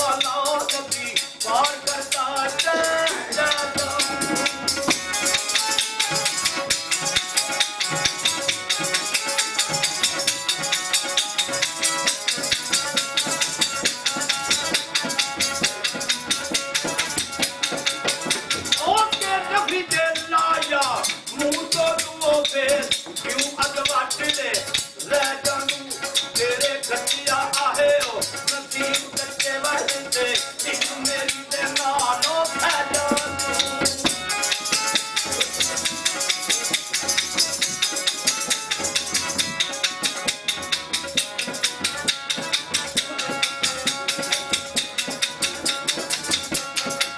वाला नबी पार करता क्यों अगवाट ले रह जानू तेरे कच्चिया आहे ओ नसीब कच्चे वादे एक मेरी दे नालो है जानू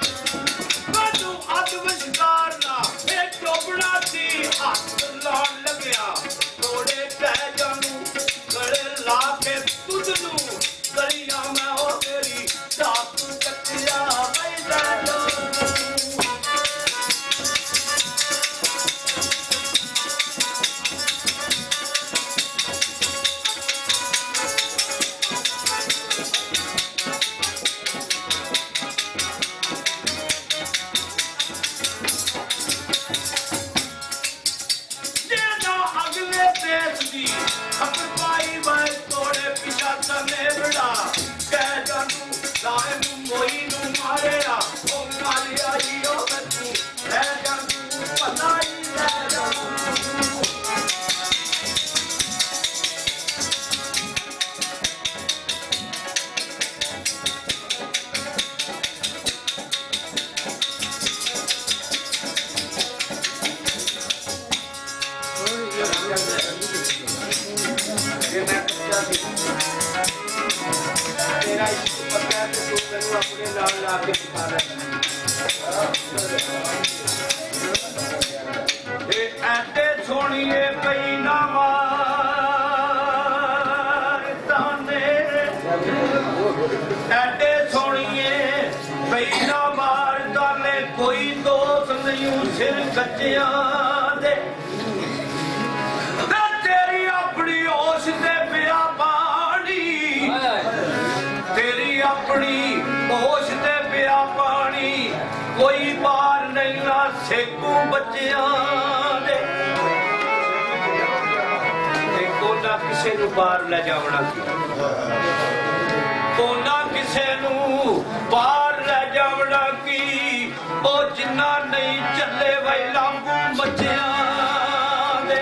बाजू आत्मविश्वास ना एक चोपड़ा सी हाथ लान लगया थोड़े कह जानू गले ला के तुझनू करिया मैं हो तेरी जात कच्चिया भाई जानू खबर पाई मैं तोड़े पिछा तने बड़ा कह जानू लाए नू मोई नू मारेया ओ मारिया जियो बच्चू कह जानू पलाई ले जानू तेरा इश्क पता है तो तू अपने लाल ला के दिखा रहा है ऐसे सोनिए कई ना मारताने ऐसे सोनिए कई ना मारताने कोई दोस्त नहीं सिर कच्चिया दे तेरी अपनी होश दे पिया तेरी अपनी होश ते पिया पानी कोई बार नहीं ना सेकू बच्चियां दे कोना किसे नू बाहर ले जावना कोना किसे नू बाहर ले जावना की ओ जिन्ना नहीं चले वही लांगू बच्चियां दे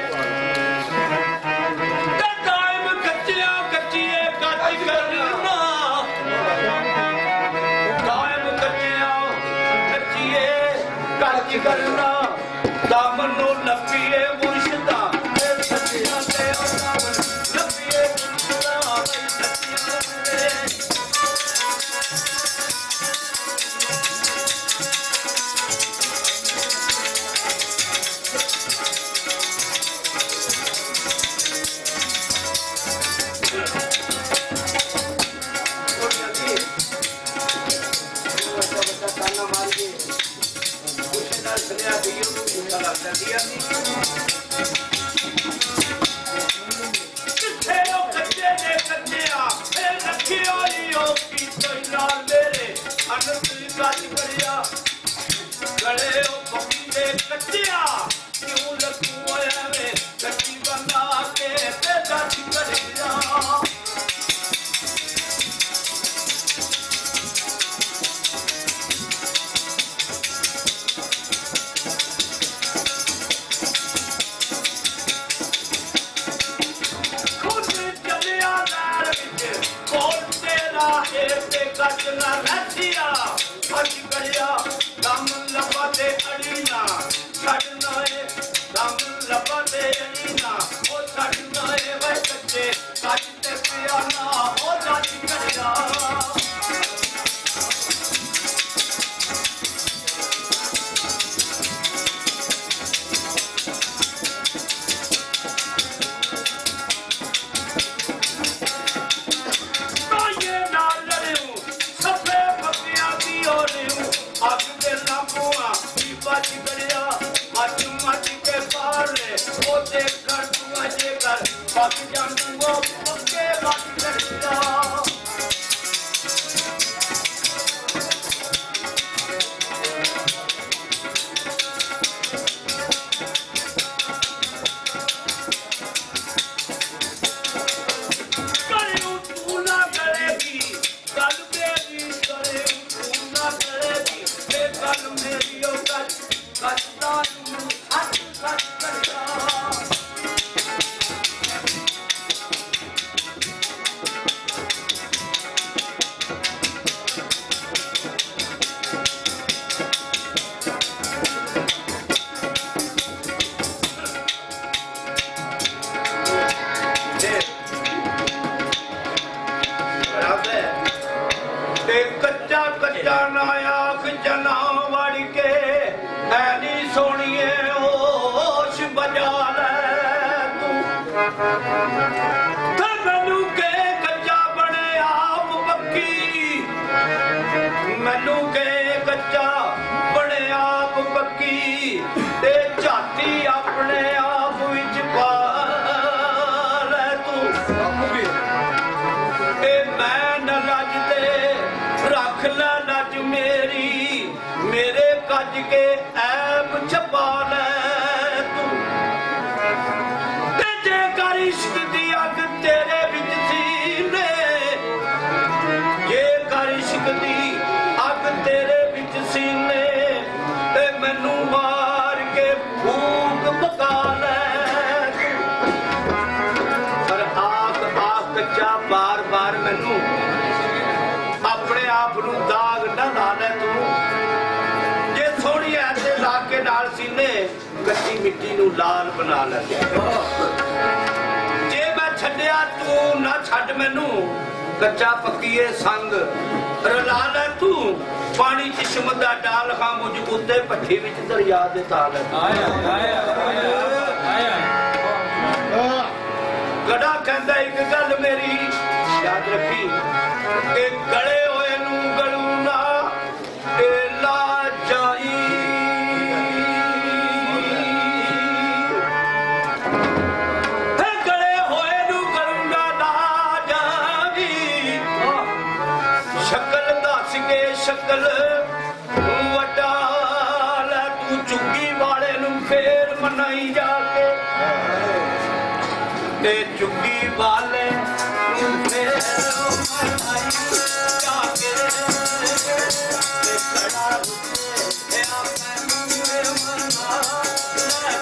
कायम कच्चियां कच्चिए कच करना करना दामनो लपिए मुर्शिदा सचिया से दामन लपिए मुर्शिदा सचिया ताना मार के चलिया वीडियो को पूरा लगता दिया किथे लो कच्चे ने कच्चिया ए रखी होई ओ की तो यार मेरे अनंत काज करिया गले ओ बंदे कच्चिया क्यों लगू होया वे कच्ची बना के ते काज करिया कचना रखिया हज करिया दम लपते अड़ीना छड़ना है दम लपते अड़ीना ओ छड़ना है वह कच्चे काटते पियाना ओ जाती करिया ਤੇ ਕੱਚਾ ਕੱਚਾ ਨਾ ਆਖ ਜਨਾ ਵੜ ਕੇ ਐ ਨੀ ਸੋਣੀਏ ਹੋਸ਼ ਬਜਾ ਲੈ ਤੂੰ ਤੇ ਮੈਨੂੰ ਕੇ ਕੱਚਾ ਬਣੇ ਆਪ ਪੱਕੀ ਮੈਨੂੰ ਕੇ ਕੱਚਾ ਬਣੇ ਆਪ ਪੱਕੀ ਤੇ ਝਾਤੀ ਆਪਣੇ ਆਪ ਵਿੱਚ ਪਾ ਲੈ ਤੂੰ ਤੇ ਮੈਂ ਨ ਲੱਜਦੇ ਰੱਖ ਲੈ ਲੱਜ ਮੇਰੀ ਮੇਰੇ ਕੱਜ ਕੇ ਐਬ ਛਪਾ ਲੈ ਤੂੰ ਤੇ ਜੇਕਰ ਇਸ਼ਕ ਦੀ ਅੱਗ ਤੇਰੇ ਵਿੱਚ ਸੀਨੇ ਜੇਕਰ ਇਸ਼ਕ ਦੀ ਅੱਗ ਤੇਰੇ ਵਿੱਚ ਸੀਨੇ ਤੇ ਮੈਨੂੰ ਮਾਰ ਕੇ ਫੂਕ ਪਕਾ ਲੈ ਪਰ ਆਖ ਆਖ ਕੱਚਾ ਬਾਰ ਬਾਰ ਮੈਨੂੰ ਆਪਣੇ ਆਪ ਨੂੰ ਦਾਗ ਨਾ ਲਾ ਲੈ ਤੂੰ ਜੇ ਸੋਹਣੀ ਐ ਤੇ ਲਾ ਕੇ ਨਾਲ ਸੀਨੇ ਕੱਚੀ ਮਿੱਟੀ ਨੂੰ ਲਾਲ ਬਣਾ ਲੈ ਜੇ ਮੈਂ ਛੱਡਿਆ ਤੂੰ ਨਾ ਛੱਡ ਮੈਨੂੰ ਕੱਚਾ ਪੱਕੀਏ ਸੰਗ ਰਲਾ ਲੈ ਤੂੰ ਪਾਣੀ ਚਸ਼ਮ ਦਾ ਡਾਲ ਖਾਂ ਮੁਝ ਉੱਤੇ ਭੱਠੀ ਵਿੱਚ ਦਰਿਆ ਦੇ ਤਾਲ ਗੜਾ ਕਹਿੰਦਾ ਇੱਕ ਗੱਲ ਮੇਰੀ ਯਾਦ ਰੱਖੀ ਕਿ ਗਲੇ ਹੋਏ ਨੂੰ ਗਲੂ ਨਾ ਤੇ ਲਾ ਜਾਈ ਗਲੇ ਹੋਏ ਨੂੰ ਗਲੂਗਾ ਨਾ ਜਾਈ ਸ਼ਕਲ ਦੱਸ ਕੇ ਸ਼ਕਲ ਵੱਡਾ ਲੈ ਤੂੰ ਚੁੱਗੀ ਵਾਲੇ ਨੂੰ ਫੇਰ ਮਨਾਈ ਜਾ ਕੇ ਤੇ ਚੁੱਗੀ ਵਾਲੇ ਨੂੰ ਫੇਰ ਮਨਾਈ ਜਾ ਕੇ ਤੇ ਖੜਾ ਰੁਕੇ ਆ ਮੈਨੂੰ ਮਨਾ ਲੈ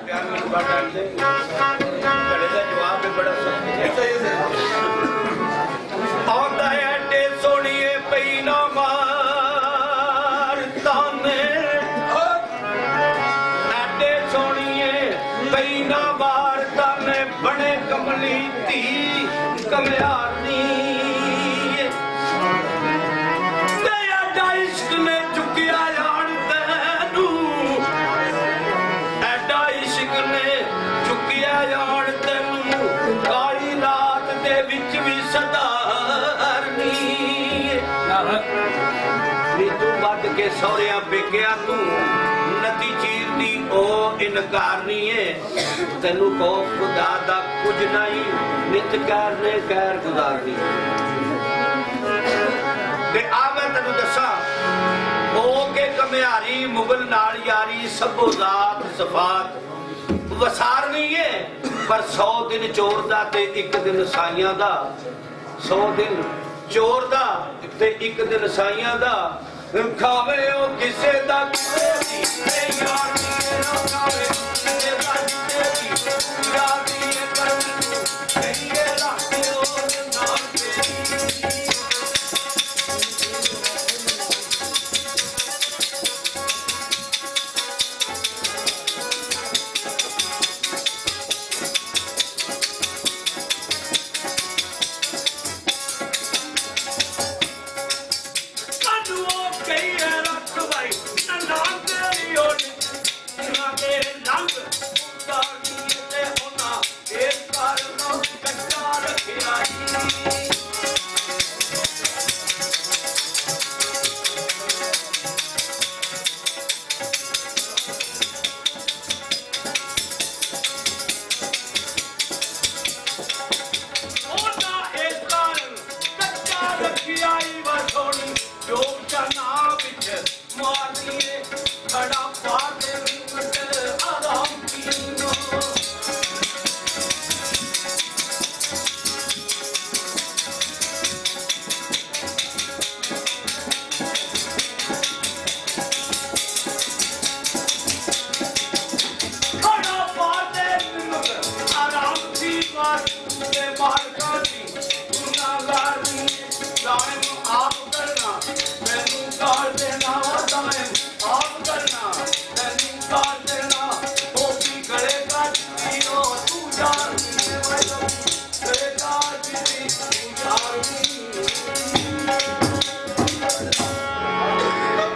ਪਿਆਰ ਮੈਨੂੰ ਬੜਾ ਦੇ ਘੜੇ ਦਾ ਜਵਾਬ ਵੀ ਬੜਾ ਸੋਹਣਾ ਆਉਂਦਾ ਐਡੇ ਸੋਹਣੀਏ ਪਈ ਨਾ ਮਾਰ ਤਾਨੇ ਐਡੇ ਸੋਹਣੀਏ ਪਈ ਨਾ ਮਾਰ ਤਾਨੇ ਬਣੇ ਕਮਲੀ ਧੀ ਕਮਿਆਰਨੀ ਤੇ ਐਡਾ ਇਸ਼ਕ ਨੇ ਚੁੱਕਿਆ ਜਾਣ ਤੈਨੂੰ ਐਡਾ ਇਸ਼ਕ ਨੇ ਚੁੱਕਿਆ ਜਾਣ ਤੈਨੂੰ ਕਾਲੀ ਰਾਤ ਦੇ ਵਿੱਚ ਵੀ ਸਦਾਰਨੀ ਨੀ ਤੂੰ ਵੱਧ ਕੇ ਸਹੁਰਿਆਂ ਪੇਕਿਆ ਤੂੰ ਨਦੀ ਚੀਰਦੀ ਉਹ ਇਨਕਾਰਨੀ ਏ ਤੈਨੂੰ ਕੋ ਖੁਦਾ ਦਾ ਕੁਝ ਨਹੀਂ ਨਿਤ ਕਹਿਰ ਨੇ ਕਹਿਰ ਗੁਜ਼ਾਰਨੀ ਤੇ ਆ ਮੈਂ ਤੈਨੂੰ ਦੱਸਾਂ ਹੋ ਕੇ ਕਮਿਆਰੀ ਮੁਗਲ ਨਾਲ ਯਾਰੀ ਸਭੋ ਜ਼ਾਤ ਸਫਾਤ ਵਸਾਰਨੀ ਏ ਪਰ 100 ਦਿਨ ਚੋਰ ਦਾ ਤੇ 1 ਦਿਨ ਸਾਈਆਂ ਦਾ 100 ਦਿਨ ਚੋਰ ਦਾ ਤੇ 1 ਦਿਨ ਸਾਈਆਂ ਦਾ ਖਾਵੇ ਉਹ ਕਿਸੇ ਦਾ ਕਿਸੇ ਦੀ ਤੇ ਯਾਰ ਨਾ ਖਾਵੇ ਕਿਸੇ ਦਾ ਕਿਸੇ ਦੀ ਯਾਰ ਦੀ ਕਰਨ ਨੂੰ ਕਹੀਏ ਰੱਖੇ ਉਹ ਨਾਲ ਤੇਰੀ Dog.